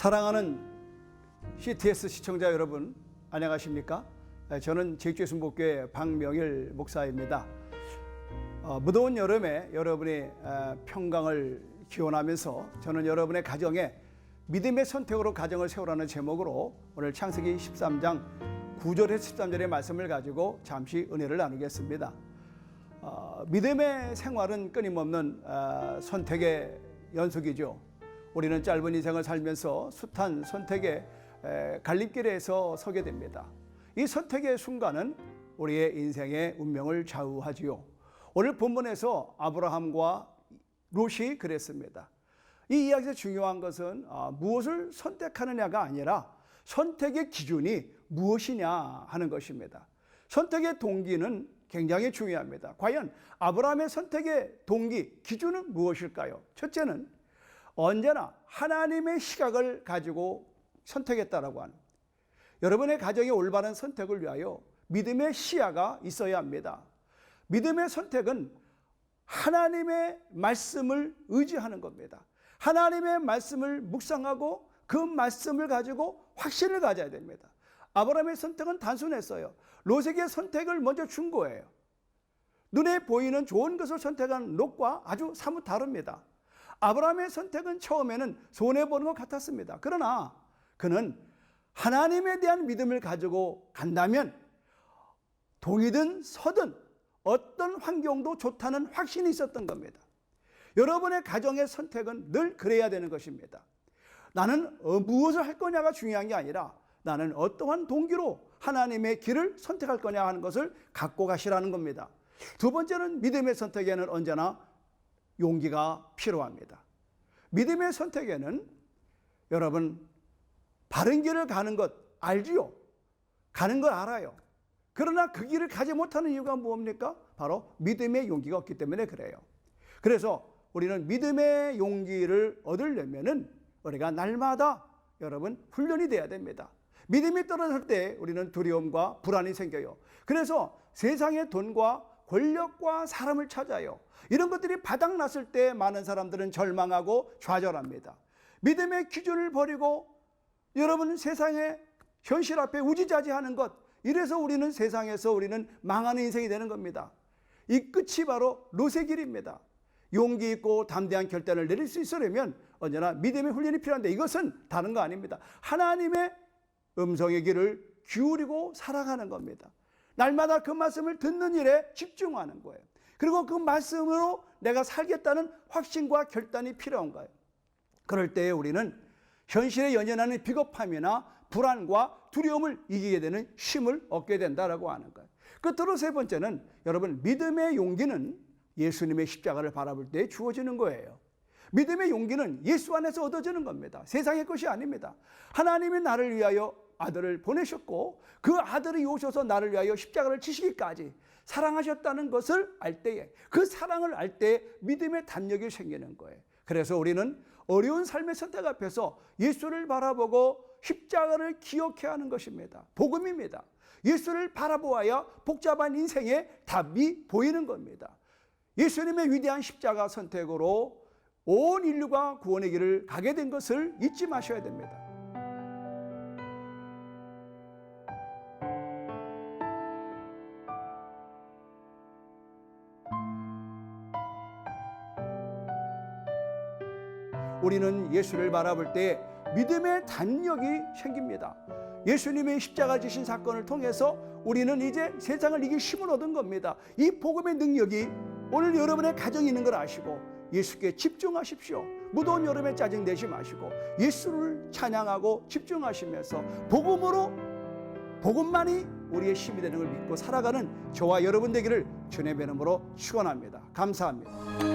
사랑하는 CTS 시청자 여러분, 안녕하십니까? 저는 제주순복교회 박명일 목사입니다. 무더운 여름에 여러분의 평강을 기원하면서 저는 여러분의 가정에 믿음의 선택으로 가정을 세우라는 제목으로 오늘 창세기 13장 9절에서 13절의 말씀을 가지고 잠시 은혜를 나누겠습니다. 믿음의 생활은 끊임없는 선택의 연속이죠. 우리는 짧은 인생을 살면서 숱한 선택의 갈림길에서 서게 됩니다. 이 선택의 순간은 우리의 인생의 운명을 좌우하지요. 오늘 본문에서 아브라함과 롯이 그랬습니다. 이 이야기에서 중요한 것은 무엇을 선택하느냐가 아니라 선택의 기준이 무엇이냐 하는 것입니다. 선택의 동기는 굉장히 중요합니다. 과연 아브라함의 선택의 동기, 기준은 무엇일까요? 첫째는 언제나 하나님의 시각을 가지고 선택했다라고 하는, 여러분의 가정의 올바른 선택을 위하여 믿음의 시야가 있어야 합니다. 믿음의 선택은 하나님의 말씀을 의지하는 겁니다. 하나님의 말씀을 묵상하고 그 말씀을 가지고 확신을 가져야 됩니다. 아브라함의 선택은 단순했어요. 롯에게 선택을 먼저 준 거예요. 눈에 보이는 좋은 것을 선택한 롯과 아주 사뭇 다릅니다. 아브라함의 선택은 처음에는 손해보는 것 같았습니다. 그러나 그는 하나님에 대한 믿음을 가지고 간다면 동이든 서든 어떤 환경도 좋다는 확신이 있었던 겁니다. 여러분의 가정의 선택은 늘 그래야 되는 것입니다. 나는 무엇을 할 거냐가 중요한 게 아니라 나는 어떠한 동기로 하나님의 길을 선택할 거냐 하는 것을 갖고 가시라는 겁니다. 두 번째는 믿음의 선택에는 언제나 용기가 필요합니다. 믿음의 선택에는 여러분 바른 길을 가는 것 알지요? 가는 걸 알아요. 그러나 그 길을 가지 못하는 이유가 뭡니까? 바로 믿음의 용기가 없기 때문에 그래요. 그래서 우리는 믿음의 용기를 얻으려면은 우리가 날마다 여러분 훈련이 돼야 됩니다. 믿음이 떨어질 때 우리는 두려움과 불안이 생겨요. 그래서 세상의 돈과 권력과 사람을 찾아요. 이런 것들이 바닥났을 때 많은 사람들은 절망하고 좌절합니다. 믿음의 기준을 버리고 여러분 세상의 현실 앞에 우지자지하는 것, 이래서 우리는 세상에서 우리는 망하는 인생이 되는 겁니다. 이 끝이 바로 롯의 길입니다. 용기 있고 담대한 결단을 내릴 수 있으려면 언제나 믿음의 훈련이 필요한데 이것은 다른 거 아닙니다. 하나님의 음성의 길을 기울이고 살아가는 겁니다. 날마다 그 말씀을 듣는 일에 집중하는 거예요. 그리고 그 말씀으로 내가 살겠다는 확신과 결단이 필요한 거예요. 그럴 때에 우리는 현실에 연연하는 비겁함이나 불안과 두려움을 이기게 되는 힘을 얻게 된다라고 하는 거예요. 끝으로 세 번째는 여러분 믿음의 용기는 예수님의 십자가를 바라볼 때 주어지는 거예요. 믿음의 용기는 예수 안에서 얻어지는 겁니다. 세상의 것이 아닙니다. 하나님이 나를 위하여 아들을 보내셨고 그 아들이 오셔서 나를 위하여 십자가를 지시기까지 사랑하셨다는 것을 알 때에, 그 사랑을 알 때에 믿음의 담력이 생기는 거예요. 그래서 우리는 어려운 삶의 선택 앞에서 예수를 바라보고 십자가를 기억해야 하는 것입니다. 복음입니다. 예수를 바라보아야 복잡한 인생의 답이 보이는 겁니다. 예수님의 위대한 십자가 선택으로 온 인류가 구원의 길을 가게 된 것을 잊지 마셔야 됩니다. 우리는 예수를 바라볼 때 믿음의 담력이 생깁니다. 예수님의 십자가 지신 사건을 통해서 우리는 이제 세상을 이길 힘을 얻은 겁니다. 이 복음의 능력이 오늘 여러분의 가정에 있는 걸 아시고 예수께 집중하십시오. 무더운 여름에 짜증내지 마시고 예수를 찬양하고 집중하시면서 복음만이 우리의 힘이 되는 걸 믿고 살아가는 저와 여러분 되기를 주님의 이름으로 축원합니다. 감사합니다.